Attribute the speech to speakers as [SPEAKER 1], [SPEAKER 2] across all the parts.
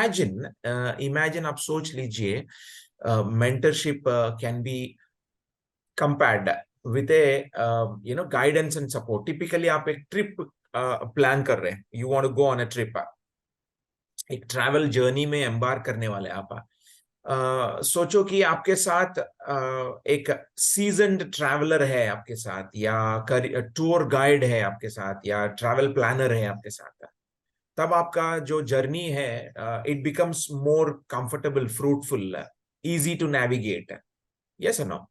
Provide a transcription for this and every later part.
[SPEAKER 1] imagine आप सोच लीजिए, mentorship can be compared with a guidance and support. Typically आप एक trip plan कर रहे हैं, you want to go on a trip, एक ट्रैवल जर्नी में एम्बार्क करने वाले आप। सोचो कि आपके साथ एक सीजन्ड ट्रैवलर है आपके साथ, या टूर गाइड है आपके साथ, या ट्रैवल प्लानर है आपके साथ। तब आपका जो जर्नी है, it becomes more comfortable, fruitful, easy to navigate. Yes or no?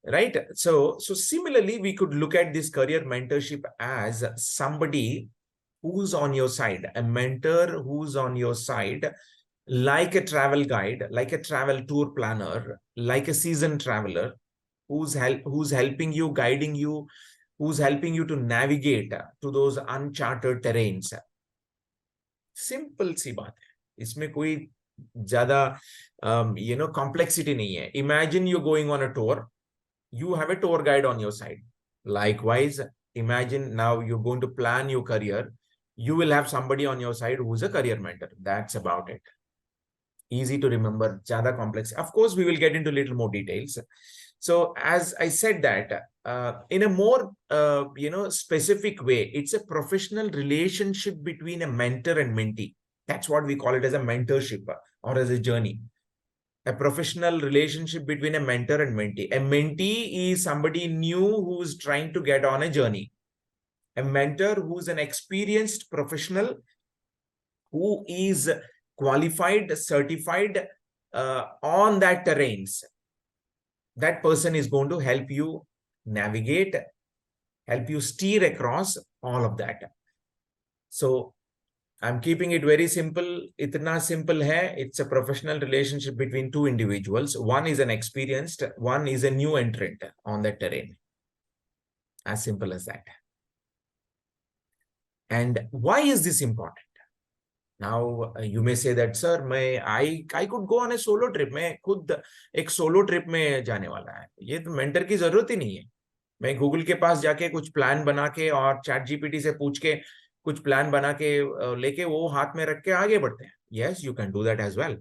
[SPEAKER 1] Right? So similarly, we could look at this career mentorship as somebody who's on your side, a mentor who's on your side, like a travel guide, like a travel tour planner, like a seasoned traveler, who's helping you, guiding you, who's helping you to navigate to those uncharted terrains. Simple सी बात है, इसमें कोई ज्यादा complexity नहीं है. Imagine you're going on a tour, you have a tour guide on your side. Likewise, imagine now you're going to plan your career, you will have somebody on your side who's a career mentor. That's about it. Easy to remember, zyada complex. Of course, we will get into little more details. So as I said that, in a more specific way, it's a professional relationship between a mentor and mentee. That's what we call it, as a mentorship or as a journey. A professional relationship between a mentor and mentee. A mentee is somebody new who's trying to get on a journey. A mentor who's an experienced professional who is qualified, certified on that terrains. That person is going to help you navigate, help you steer across all of that. So I'm keeping it very simple. Itna simple hai. It's a professional relationship between two individuals. One is an experienced, one is a new entrant on that terrain. As simple as that. And why is this important? Now you may say that, sir, I could go on a solo trip. मैं खुद एक solo trip में जाने वाला है. ये तो mentor की जरूरत ही नहीं है. मैं गूगल के पास जाके कुछ प्लान बना के और चैट जीपीटी से पूछ के कुछ प्लान बना के लेके वो हाथ में रख के आगे बढ़ते हैं. Yes, you can do that as well.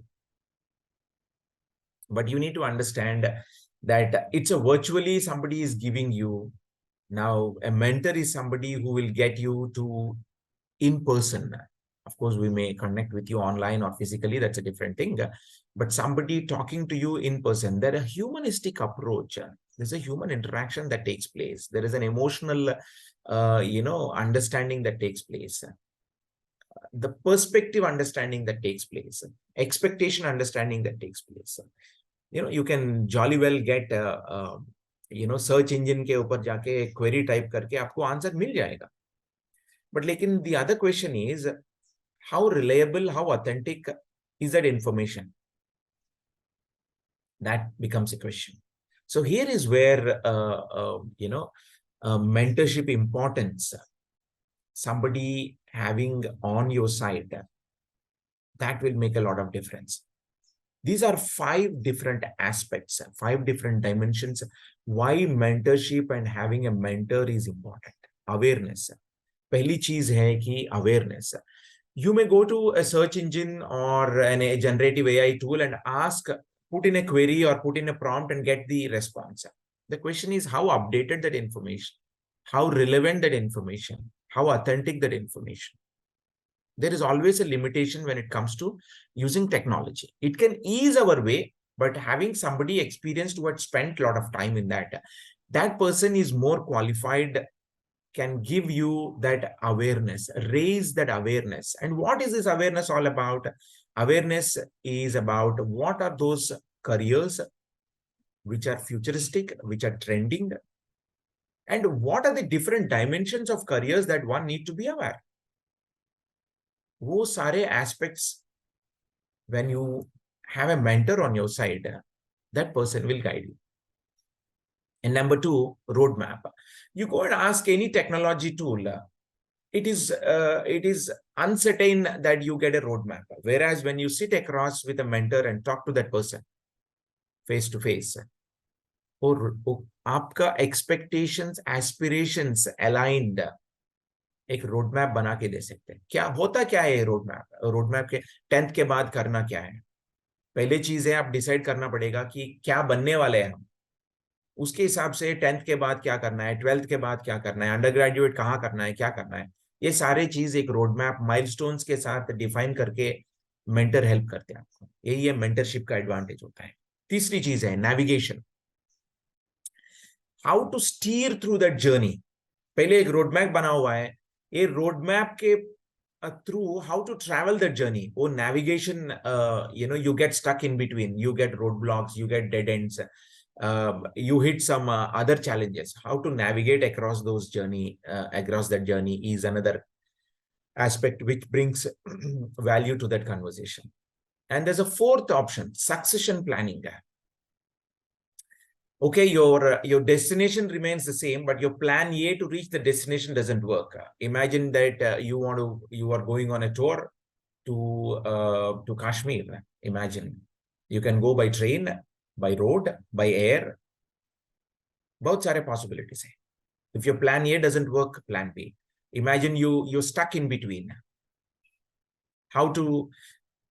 [SPEAKER 1] But you need to understand that it's a virtually somebody is giving you. Now a mentor is somebody who will get you to in person. Of course, we may connect with you online or physically, that's a different thing. But somebody talking to you in person, there's a humanistic approach. There's a human interaction that takes place. There is an emotional, understanding that takes place. The perspective understanding that takes place. Expectation understanding that takes place. You can jolly well get, search engine के ऊपर जाके query type करके आपको answer मिल जाएगा. But the other question is, how reliable, how authentic is that information? That becomes a question. So here is where, mentorship importance, somebody having on your side, that will make a lot of difference. These are 5 different aspects, 5 different dimensions, why mentorship and having a mentor is important. Awareness. पहली चीज है कि awareness. You may go to a search engine or a generative AI tool and ask, put in a query or put in a prompt and get the response. The question is how updated that information, how relevant that information, how authentic that information. There is always a limitation when it comes to using technology. It can ease our way, but having somebody experienced who had spent a lot of time in that person is more qualified, can give you that awareness, raise that awareness. And what is this awareness all about? Awareness is about what are those careers which are futuristic, which are trending, and what are the different dimensions of careers that one need to be aware. वो सारे aspects, when you have a mentor on your side, that person will guide you. And number 2, roadmap. You go and ask any technology tool. It is uncertain that you get a roadmap. Whereas when you sit across with a mentor and talk to that person face to face, और आपका expectations, aspirations aligned, एक road map बना के दे सकते हैं। क्या होता क्या है रोड मैप? रोड मैप के 10th के बाद करना क्या है? पहले चीज है, आप डिसाइड करना पड़ेगा कि क्या बनने वाले हैं हम। उसके हिसाब से 10th के बाद क्या करना है, 12th के बाद क्या करना है, अंडर ग्रेजुएट कहाँ करना है, क्या करना है, ये सारे चीज एक रोड मैप माइलस्टोन्स के साथ डिफाइन करके मेंटर हेल्प करते हैं आपको। यही है मेंटरशिप का एडवांटेज होता है। तीसरी चीज है navigation, how to steer through that journey. पहले एक रोड मैप बना हुआ है, ये रोड मैप के through how to travel that journey, वो navigation, you get stuck in between, you get roadblocks, you get dead ends, you hit some other challenges. How to navigate across those journey, across that journey is another aspect which brings value to that conversation. And there's a fourth option, succession planning. Okay, your destination remains the same, but your plan A to reach the destination doesn't work. Imagine that you are going on a tour to Kashmir. Imagine you can go by train, by road, by air. बहुत सारे possibilities हैं. If your plan A doesn't work, plan B. Imagine you're stuck in between. How to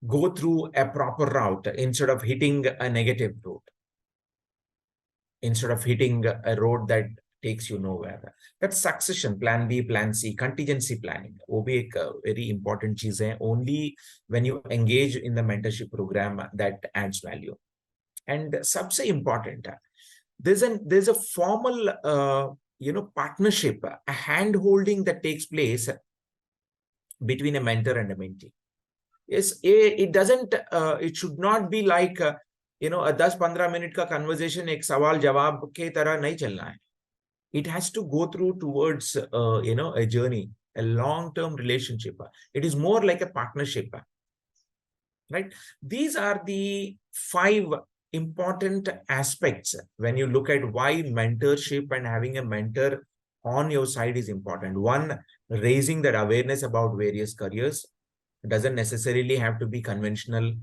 [SPEAKER 1] go through a proper route instead of hitting a negative route, instead of hitting a road that takes you nowhere. That's succession, plan B, plan C, contingency planning. वो भी एक very important चीज है. Only when you engage in the mentorship program that adds value. And सबसे important, there's a formal partnership, a hand holding that takes place between a mentor and a mentee. Yes, it doesn't, it should not be like, a 10-15 minute का conversation एक सवाल जवाब के तरह नहीं चलना है. It has to go through towards, a journey, a long-term relationship. It is more like a partnership, right? These are the 5 important aspects when you look at why mentorship and having a mentor on your side is important. One, raising that awareness about various careers. It doesn't necessarily have to be conventional.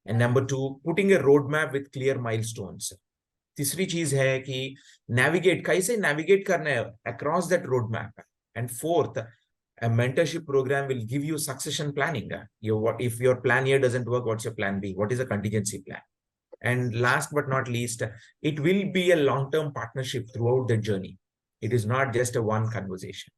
[SPEAKER 1] And number 2, putting a roadmap with clear milestones. तीसरी चीज है कि navigate, कैसे navigate करना है across that roadmap. And fourth, a mentorship program will give you succession planning. If your plan here doesn't work, what's your plan B? What is a contingency plan? And last but not least, it will be a long-term partnership throughout the journey. It is not just a one conversation.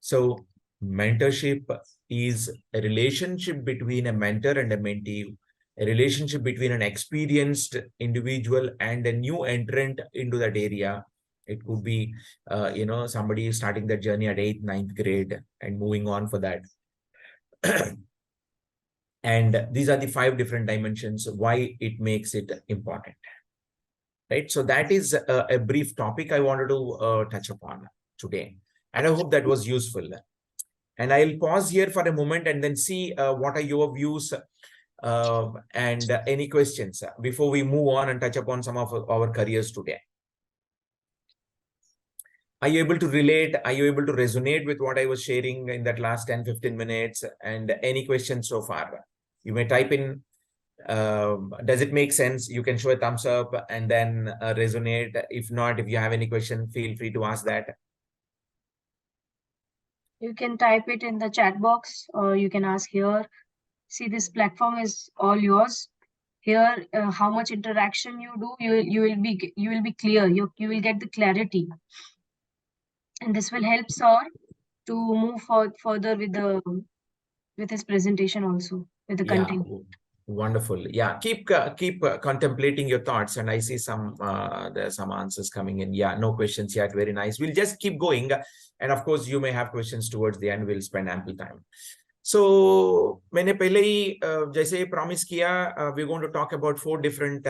[SPEAKER 1] So mentorship is a relationship between a mentor and a mentee, a relationship between an experienced individual and a new entrant into that area. It could be, somebody starting that journey at 8th, 9th grade and moving on for that. And these are the 5 different dimensions why it makes it important, right? So that is a brief topic I wanted to touch upon today. And I hope that was useful. And I'll pause here for a moment and then see what are your views and any questions before we move on and touch upon some of our careers today. Are you able to relate? Are you able to resonate with what I was sharing in that last 10-15 minutes? And any questions so far? You may type in, does it make sense? You can show a thumbs up and then resonate. If not, if you have any question, feel free to ask that.
[SPEAKER 2] You can type it in the chat box or you can ask here. See, this platform is all yours. Here, how much interaction you do, you will be clear. You will get the clarity, and this will help Sir to move further with his presentation also, with the content.
[SPEAKER 1] Wonderful. Yeah, keep contemplating your thoughts, and I see there's some answers coming in. Yeah, no questions yet. Very nice. We'll just keep going, and of course, you may have questions towards the end. We'll spend ample time. So, मैंने पहले ही जैसे promise किया, we're going to talk about 4 different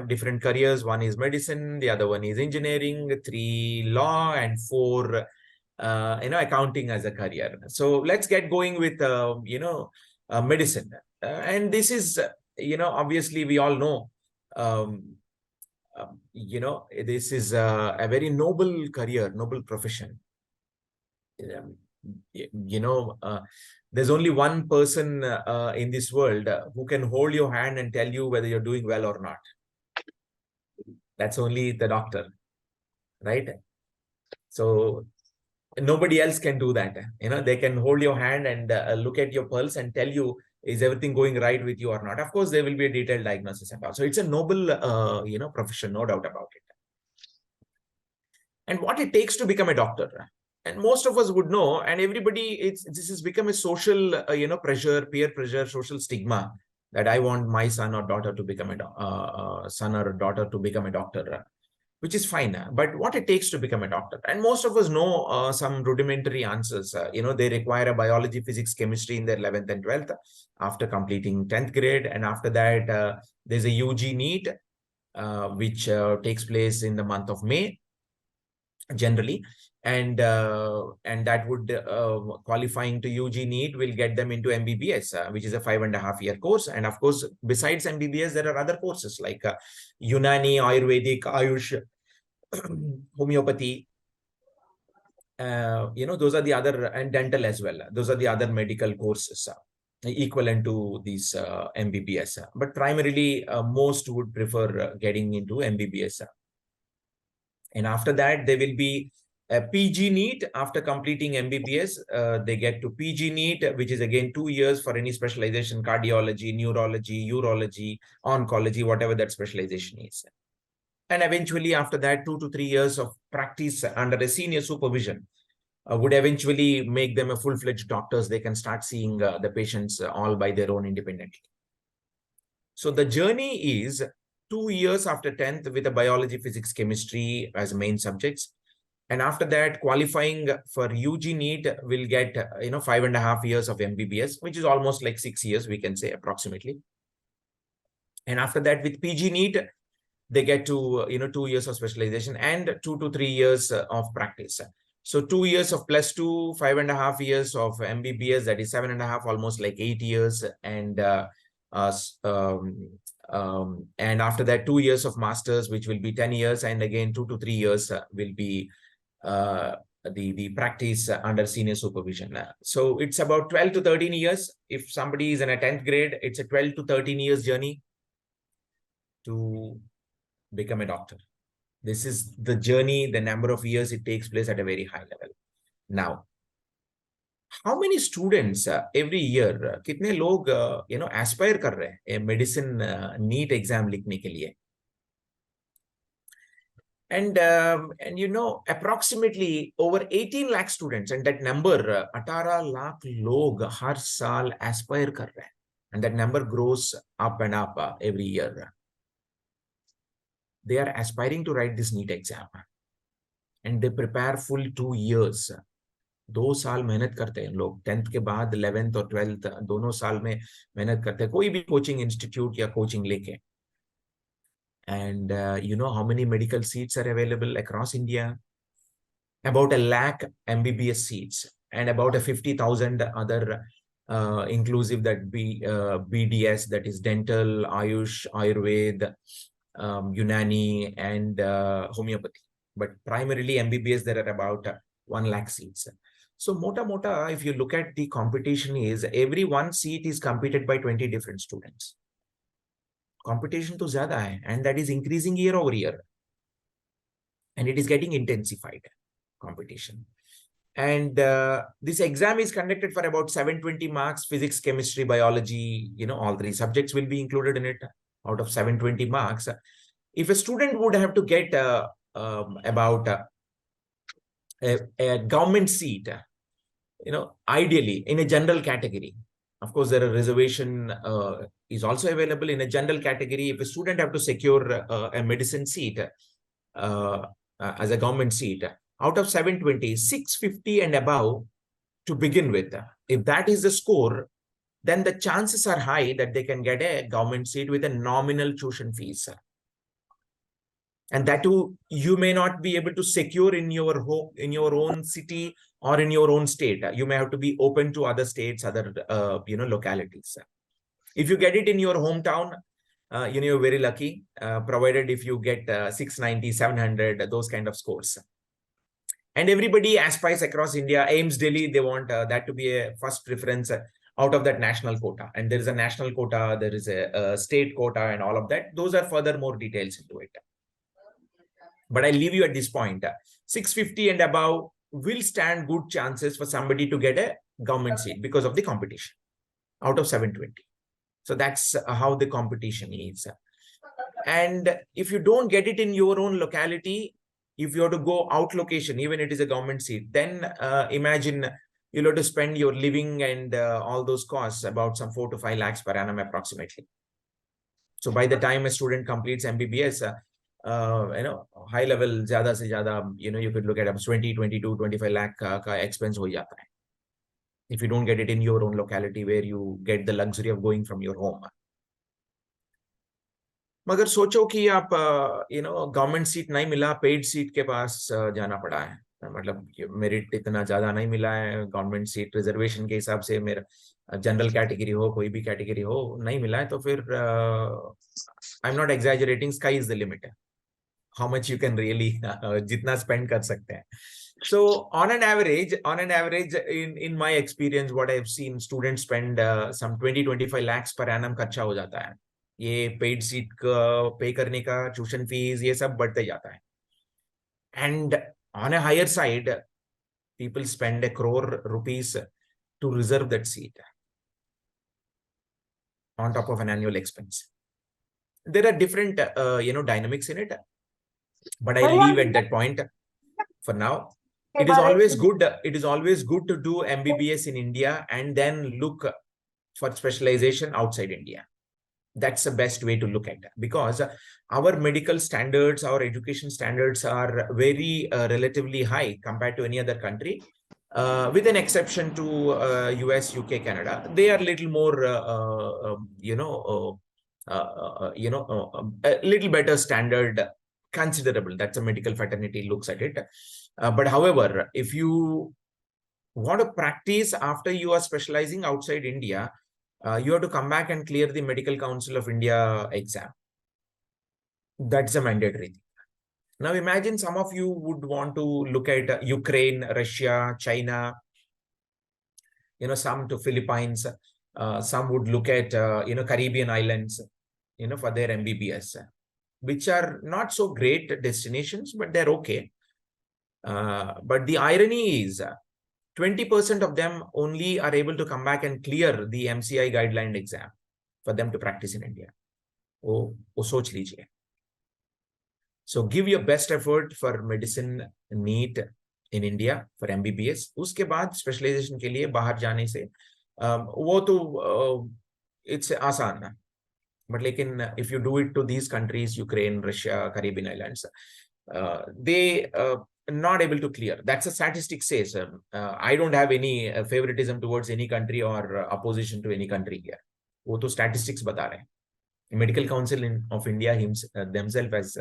[SPEAKER 1] different careers. One is medicine, the other one is engineering, 3 law, and 4 accounting as a career. So let's get going with medicine. And this is, obviously we all know, this is a very noble career, noble profession. There's only one person in this world who can hold your hand and tell you whether you're doing well or not. That's only the doctor, right? So Nobody else can do that. They can hold your hand and look at your pulse and tell you, is everything going right with you or not? Of course, there will be a detailed diagnosis and all. So it's a noble, profession, no doubt about it. And what it takes to become a doctor. And most of us would know, and everybody, this has become a social, pressure, peer pressure, social stigma that I want my son or daughter to become son or daughter to become a doctor, which is fine. But what it takes to become a doctor, and most of us know some rudimentary answers. They require a biology, physics, chemistry in their 11th and 12th after completing 10th grade, and after that, there's a UG NEET, which takes place in the month of May generally, and that would qualifying to UG NEET will get them into MBBS, which is a 5.5-year course. And of course, besides MBBS, there are other courses like Unani, Ayurvedic, Ayush, homeopathy. Those are the other, and dental as well. Those are the other medical courses equivalent to these MBBS. But primarily, most would prefer getting into MBBS. And after that, there will be a PG NEET. After completing MBBS, they get to PG NEET, which is again 2 years for any specialization, cardiology, neurology, urology, oncology, whatever that specialization is. And eventually after that, 2 to 3 years of practice under a senior supervision would eventually make them a full-fledged doctors. They can start seeing the patients all by their own independently. So the journey is 2 years after 10th with a biology, physics, chemistry as main subjects. And after that, qualifying for UG NEET will get, 5.5 years of MBBS, which is almost like 6 years, we can say approximately. And after that, with PG NEET, they get to, 2 years of specialization and 2 to 3 years of practice. So 2 years of +2, 5.5 years of MBBS, that is 7.5, almost like 8 years. And and after that, 2 years of masters, which will be 10 years. And again, 2 to 3 years will be the practice under senior supervision. So it's about 12 to 13 years. If somebody is in a 10th grade, it's a 12 to 13 years journey to become a doctor. This is the journey, the number of years it takes place at a very high level. Now, how many students every year, कितने लोग aspire कर रहे हैं medicine NEET exam लिखने के लिए? And approximately over 18 lakh students, and that number 18 lakh log har saal aspire kar rahe hain, and that number grows up and up every year. They are aspiring to write this NEET exam, and they prepare full 2 years. 2 साल मेहनत करते हैं लोग, 10th के बाद 11th और 12th दोनों साल में मेहनत करते हैं, कोई भी कोचिंग इंस्टीट्यूट या कोचिंग लेके. And you know how many medical seats are available across India? About 1 lakh MBBS seats and about 50,000 other inclusive that BDS, that is dental, Ayush, Ayurveda, Unani, and homeopathy. But primarily MBBS, there are about 1 lakh seats. So mota, if you look at the competition, is every 1 seat is competed by 20 different students. Competition to zyada hai, and that is increasing year over year. And it is getting intensified, competition. And this exam is conducted for about 720 marks, physics, chemistry, biology, all 3 subjects will be included in it out of 720 marks. If a student would have to get about a government seat, ideally in a general category, of course, there are reservation is also available in a general category. If a student have to secure a medicine seat as a government seat, out of 720, 650 and above to begin with, if that is the score, then the chances are high that they can get a government seat with a nominal tuition fees. And that too, you may not be able to secure in your home, in your own city or in your own state. You may have to be open to other states, other localities. If you get it in your hometown, you're very lucky, provided if you get 690, 700, those kind of scores. And everybody aspires across India. AIMS Delhi, they want that to be a first preference out of that national quota. And there is a national quota, there is a state quota, and all of that. Those are further more details into it. But I leave you at this point. 650 and above will stand good chances for somebody to get a government seat because of the competition out of 720. So that's how the competition is. And if you don't get it in your own locality, if you have to go out location, even it is a government seat, then imagine you'll have to spend your living and all those costs, about some 4 to 5 lakhs per annum approximately. So by the time a student completes MBBS, high level zyada se zyada, you could look at 20, 22, 25 lakh ka expense ho jata hai, if you don't get it in your own locality where you get the luxury of going from your home. मगर सोचो कि आप government seat नहीं मिला, paid seat के पास जाना पड़ा है, मतलब मेरिट इतना ज्यादा नहीं मिला है, गवर्नमेंट सीट रिजर्वेशन के हिसाब से मेरा जनरल कैटेगरी हो, कोई भी कैटेगरी हो, नहीं मिला है, तो फिर I am not exaggerating, sky is the limit है, how much you can really जितना स्पेंड कर सकते हैं. So on an average, in my experience, what I've seen, students spend some 20-25 lakhs per annum खर्चा हो जाता है. ये पेड सीट का पे करने का, ट्यूशन फीस, ये सब बढ़ते जाता है. And on a higher side, people spend 1 crore rupees to reserve that seat on top of an annual expense. There are different dynamics in it, but I'll leave at that point for now. It is always good to do MBBS in India and then look for specialization outside India. That's the best way to look at it, because our medical standards, our education standards are very relatively high compared to any other country, with an exception to US, UK, Canada. They are a little more, a little better standard, considerable. That's a medical fraternity looks at it. But however, if you want to practice after you are specializing outside India, you have to come back and clear the Medical Council of India exam. That's a mandatory thing. Now imagine some of you would want to look at Ukraine, Russia, China, some to Philippines, some would look at, Caribbean islands, for their MBBS, which are not so great destinations, but they're okay. But the irony is, 20% of them only are able to come back and clear the MCI guideline exam for them to practice in India. वो सोच लीजिए. So give your best effort for medicine NEET in India for MBBS. उसके बाद specialization के लिए बाहर जाने से वो तो it's आसान है. But लेकिन if you do it to these countries, Ukraine, Russia, Caribbean islands, they not able to clear. That's a statistic says. I don't have any favoritism towards any country or opposition to any country here. वो तो statistics बता रहे हैं. Medical Council of India themselves has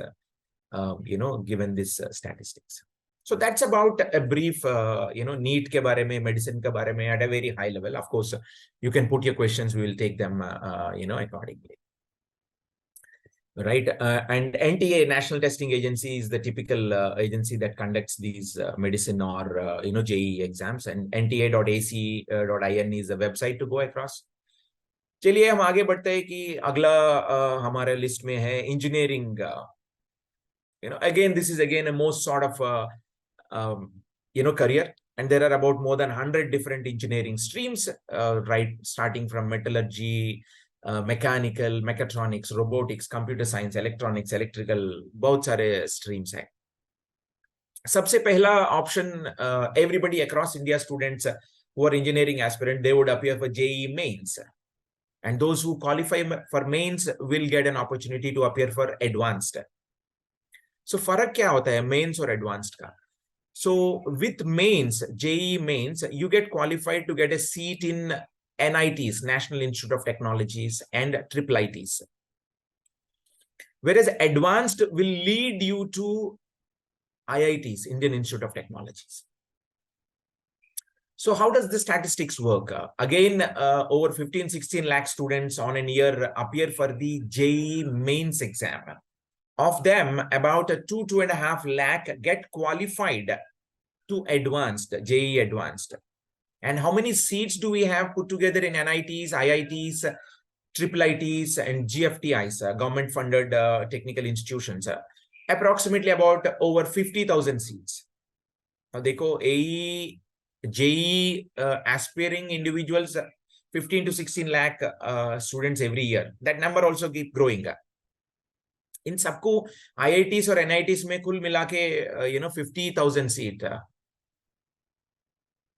[SPEAKER 1] given this statistics. So that's about a brief NEET के बारे में, medicine के बारे में at a very high level. Of course, you can put your questions. We will take them accordingly. Right, and NTA, National Testing Agency, is the typical agency that conducts these medicine or JEE exams, and nta.ac.in is the website to go across. चलिए हम आगे बढ़ते हैं कि अगला हमारे list में है engineering. Again, this is again a most sort of career, and there are about more than 100 different engineering streams, right, starting from metallurgy, mechanical, mechatronics, robotics, computer science, electronics, electrical, बहुत सारे streams हैं. सबसे पहला option, everybody across India, students who are engineering aspirant, they would appear for JEE mains, and those who qualify for mains will get an opportunity to appear for advanced. So फर्क क्या होता है mains और advanced का? So with mains, JEE mains, you get qualified to get a seat in NITs, National Institute of Technologies, and IIITs. Whereas advanced will lead you to IITs, Indian Institute of Technologies. So how does the statistics work? Again, over 15-16 lakh students on a year appear for the JEE mains exam. Of them, about 2.5 lakh get qualified to advanced, JEE advanced. And how many seats do we have put together in NITs, IITs, IIITs, and GFTIs, government-funded technical institutions? Approximately about over 50,000 seats. देखो AE JE aspiring individuals 15 to 16 lakh students every year. That number also keep growing. इन सबको IITs और NITs में कुल मिला के 50,000 seat.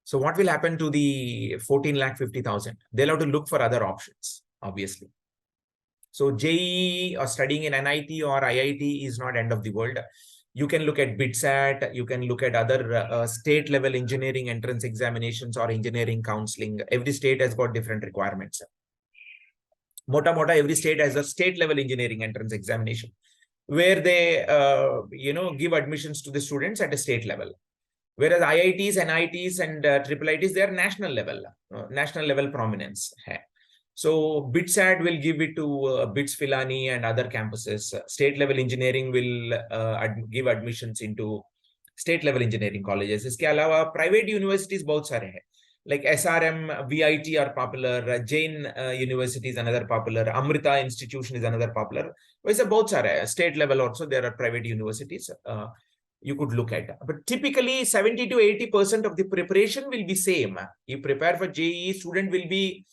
[SPEAKER 1] So what will happen to the 14 lakh 50,000? They'll have to look for other options, obviously. So JEE or studying in NIT or IIT is not end of the world. You can look at BITSAT, you can look at other state level engineering entrance examinations or engineering counseling. Every state has got different requirements. Mota mota, every state has a state level engineering entrance examination where they give admissions to the students at a state level. Whereas IITs, NITs and IIITs, they are national level prominence hai. So BITSAT will give it to BITS Filani and other campuses. State level engineering will give admissions into state level engineering colleges. इसके अलावा private universities बहुत सारे हैं. Like SRM, VIT are popular, Jain University is another popular, Amrita Institution is another popular. वैसे बहुत सारे हैं. State level also there are private universities you could look at. But typically 70 to 80% of the preparation will be same. You prepare for JEE, student will be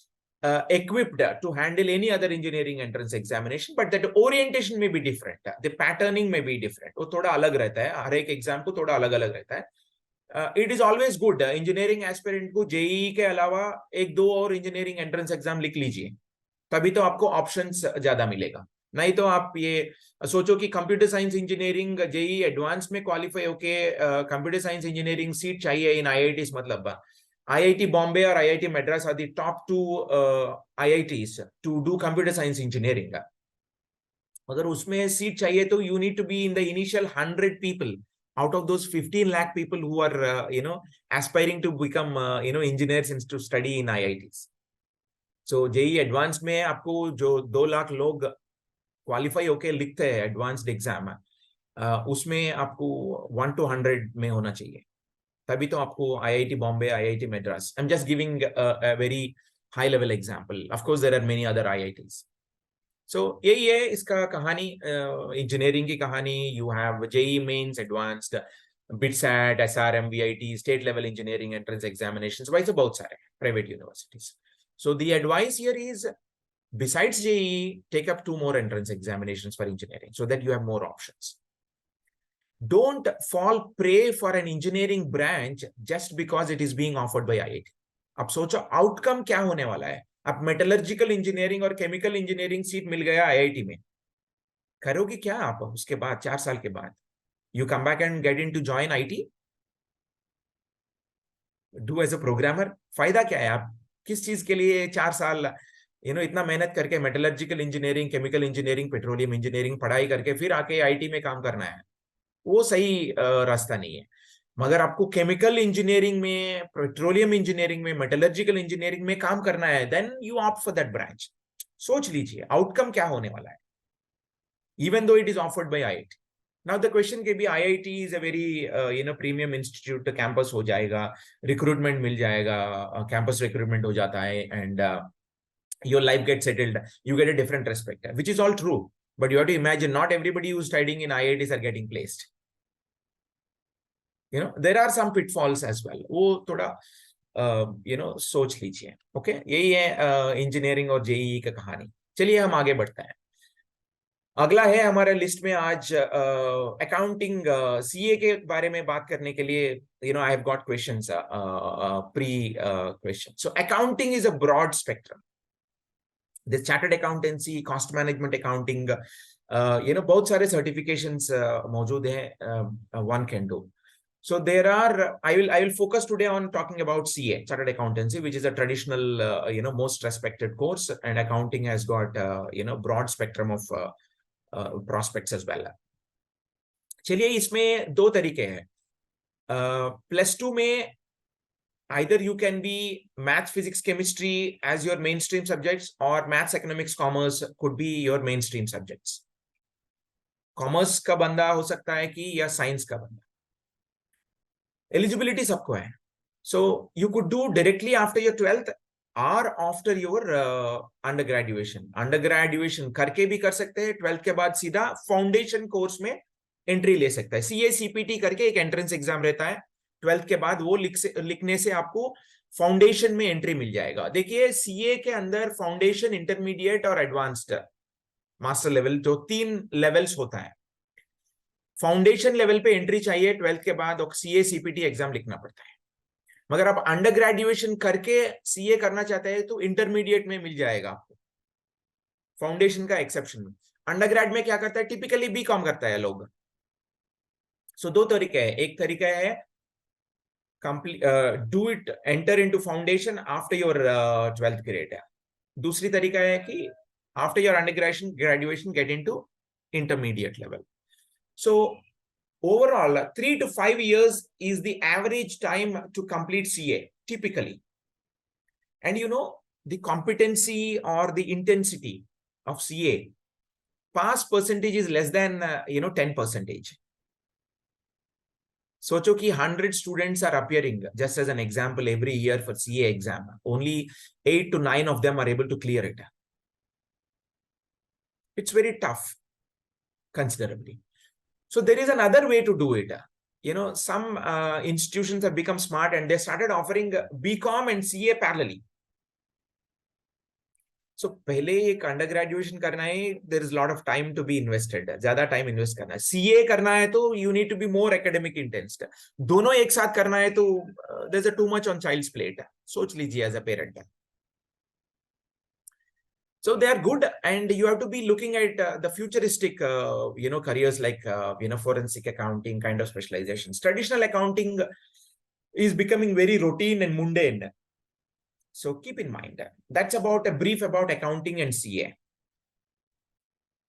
[SPEAKER 1] equipped to handle any other engineering entrance examination, but that orientation may be different. The patterning may be different. वो थोड़ा अलग रहता है. हर एक exam को थोड़ा अलग अलग रहता है. It is always good engineering aspirant को JEE के अलावा एक दो और इंजीनियरिंग एंट्रेंस एग्जाम लिख लीजिए, तभी तो आपको ऑप्शंस ज्यादा मिलेगा. नहीं तो आप ये सोचो कि computer science engineering JEE advance में क्वालिफाई होके कंप्यूटर साइंस इंजीनियरिंग सीट चाहिए इन IITs. मतलब IIT Bombay or IIT Madras are the top two IITs to do computer science engineering. अगर उसमें सीट चाहिए तो you need to be in the initial 100 people out of those 15 lakh people who are aspiring to become engineers and to study in IITs. So JEE advance में आपको जो 2 लाख लोग qualify होके लिखते हैं एडवांस्ड एग्जाम, उसमें आपको 1 to 100 में होना चाहिए, तभी तो आपको IIT Bombay, IIT Madras. I'm just giving a very high level example. Of course there are many other IITs. So यही है इसका कहानी, इंजीनियरिंग की कहानी. You have JEE Mains, Advanced, BITSAT, SRM, VIT, state level engineering entrance examinations. वैसे बहुत सारे private universities. So the advice here is, besides JEE, take up 2 more entrance examinations for engineering so that you have more options. Don't fall prey for an engineering branch just because it is being offered by IIT. अब सोचो outcome क्या होने वाला है. अब metallurgical engineering और chemical engineering seat मिल गया IIT में, करोगे क्या आप उसके बाद 4 साल के बाद? You come back and get into join IT? Do as a programmer? फायदा क्या है? आप किस चीज के लिए 4 साल इतना मेहनत करके metallurgical engineering, chemical engineering, petroleum engineering पढ़ाई करके फिर आके IT में काम करना है? वो सही रास्ता नहीं है. मगर आपको केमिकल इंजीनियरिंग में, पेट्रोलियम इंजीनियरिंग में, मेटलर्जिकल इंजीनियरिंग में काम करना है, then you opt for that branch. सोच लीजिए आउटकम क्या होने वाला है, even though it is offered by IIT. Now the question के भी IIT is a very premium institute, campus हो जाएगा, रिक्रूटमेंट मिल जाएगा, कैंपस रिक्रूटमेंट हो जाता है, and your life gets settled, you get a different respect, which is all true. But you have to imagine, not everybody who's studying in IITs are getting placed. There are some pitfalls as well. वो थोड़ा सोच लीजिए. Okay, यही है engineering और JEE का कहानी. चलिए हम आगे बढ़ते हैं. अगला है हमारे लिस्ट में आज अकाउंटिंग, CA के बारे में बात करने के लिए. I have got questions, pre-questions. So accounting is a broad spectrum. The chartered accountancy, cost management accounting, बहुत सारे certifications मौजूद हैं one can do. So there are, I will focus today on talking about CA, chartered accountancy, which is a traditional, most respected course, and accounting has got, broad spectrum of prospects as well. चलिए इसमें 2 तरीके हैं. +2 में either you can be math, physics, chemistry as your mainstream subjects, or maths, economics, commerce could be your mainstream subjects. Commerce का बंदा हो सकता है कि या science का बंदा. Eligibility सबको है. So you could do directly after your 12th or after your undergraduation. Undergraduation करके भी कर सकते हैं, 12th के बाद सीधा फाउंडेशन कोर्स में एंट्री ले सकता है. CA CPT करके एक एंट्रेंस एग्जाम रहता है, 12th के बाद वो लिखने से आपको फाउंडेशन में एंट्री मिल जाएगा। देखिए सीए के अंदर फाउंडेशन, इंटरमीडिएट और एडवांस्ड मास्टर लेवल, जो 3 लेवल्स होता है। फाउंडेशन लेवल पे एंट्री चाहिए 12th के बाद, और सीए सीपीटी एग्जाम लिखना पड़ता है। मगर आप अंडर ग्रेजुएशन करके सीए करना चाहते हैं तो इंटरमीडिएट में मिल जाएगा आपको, फाउंडेशन का एक्सेप्शन में। अंडरग्रेड में क्या करता है, टिपिकली बीकॉम करता है लोग। सो 2 तरीके हैं, एक तरीका है complete do it, enter into foundation after your 12th grade. दूसरी तरीका है कि after your undergraduation graduation get into intermediate level. So overall 3 to 5 years is the average time to complete CA typically. And you know the competency or the intensity of CA, pass percentage is less than 10%. सोचो कि 100 students are appearing, just as an example, every year for CA exam. Only 8 to 9 of them are able to clear it. It's very tough, considerably. So there is another way to do it. Some institutions have become smart and they started offering BCom and CA parallelly. सो पहले एक under graduation करना है, there is lot of time to be invested, ज्यादा time invest करना है। CA करना है तो you need to be more academic intense. दोनों एक साथ करना है तो there is too much on child's plate, सोच लीजिए as a parent. So they are good, and you have to be looking at the futuristic, careers like, forensic accounting kind of specializations. Traditional accounting is becoming very routine and mundane. So keep in mind that. That's about a brief about accounting and CA.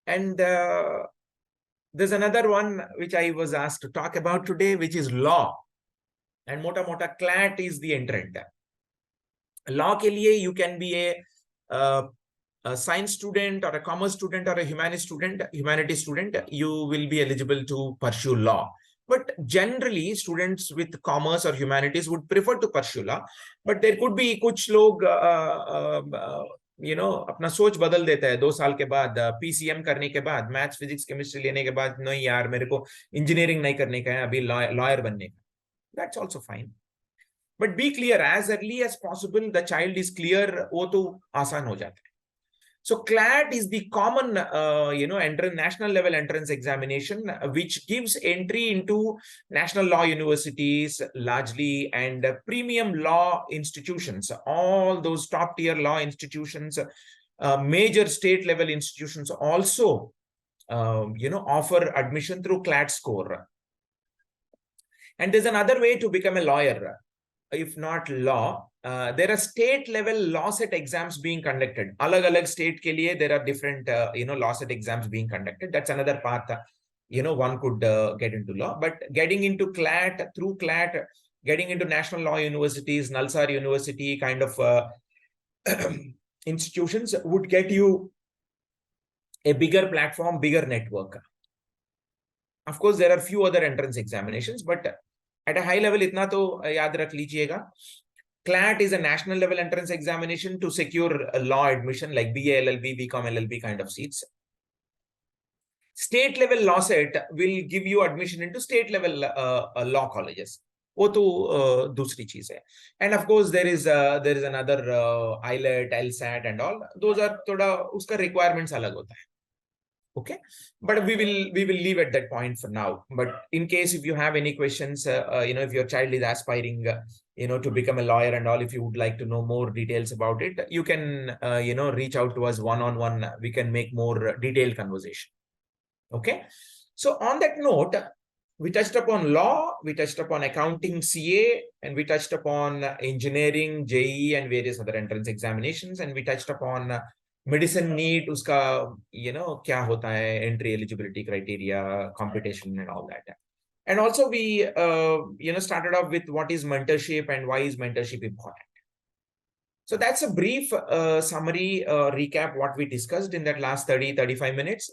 [SPEAKER 1] And there's another one which I was asked to talk about today, which is law. And mota CLAT is the entrant. Law ke liye you can be a science student or a commerce student or a humanities student. You will be eligible to pursue law. But generally, students with commerce or humanities would prefer to pursue law. But there could be कुछ लोग अपना सोच बदल देता है 2 साल के बाद, पीसीएम करने के बाद, मैथ्स फिजिक्स केमिस्ट्री लेने के बाद, नहीं यार मेरे को इंजीनियरिंग नहीं करने का है, अभी लॉयर बनने का। That's also fine. But be clear as early as possible. The child is clear, वो तो आसान हो जाता है। So CLAT is the common, national level entrance examination, which gives entry into national law universities largely and premium law institutions. All those top tier law institutions, major state level institutions also, offer admission through CLAT score. And there's another way to become a lawyer. If not law, there are state level law set exams being conducted. Alag state ke liye there are different law set exams being conducted. That's another path one could get into law. But getting into CLAT, through CLAT, getting into national law universities, Nalsar University kind of institutions would get you a bigger platform, bigger network. Of course there are few other entrance examinations, but at a high level itna to yaad rakh lijiyega. CLAT is a national level entrance examination to secure a law admission like BA, LLB, BCom, LLB kind of seats. State level law set will give you admission into state level law colleges. वो तो दूसरी चीज है. And of course there is another IELTS, LSAT and all. Those are थोड़ा उसका requirements अलग होता है. Okay, but we will leave at that point for now. But in case if you have any questions, if your child is aspiring, to become a lawyer and all, if you would like to know more details about it, you can, reach out to us one-on-one. We can make more detailed conversation. Okay. So on that note, we touched upon law, we touched upon accounting, CA, and we touched upon engineering, JEE, and various other entrance examinations, and we touched upon medicine need, uska, kya hota hai, entry eligibility criteria, competition and all that. And also we, started off with what is mentorship and why is mentorship important. So that's a brief summary, recap what we discussed in that last 30-35 minutes.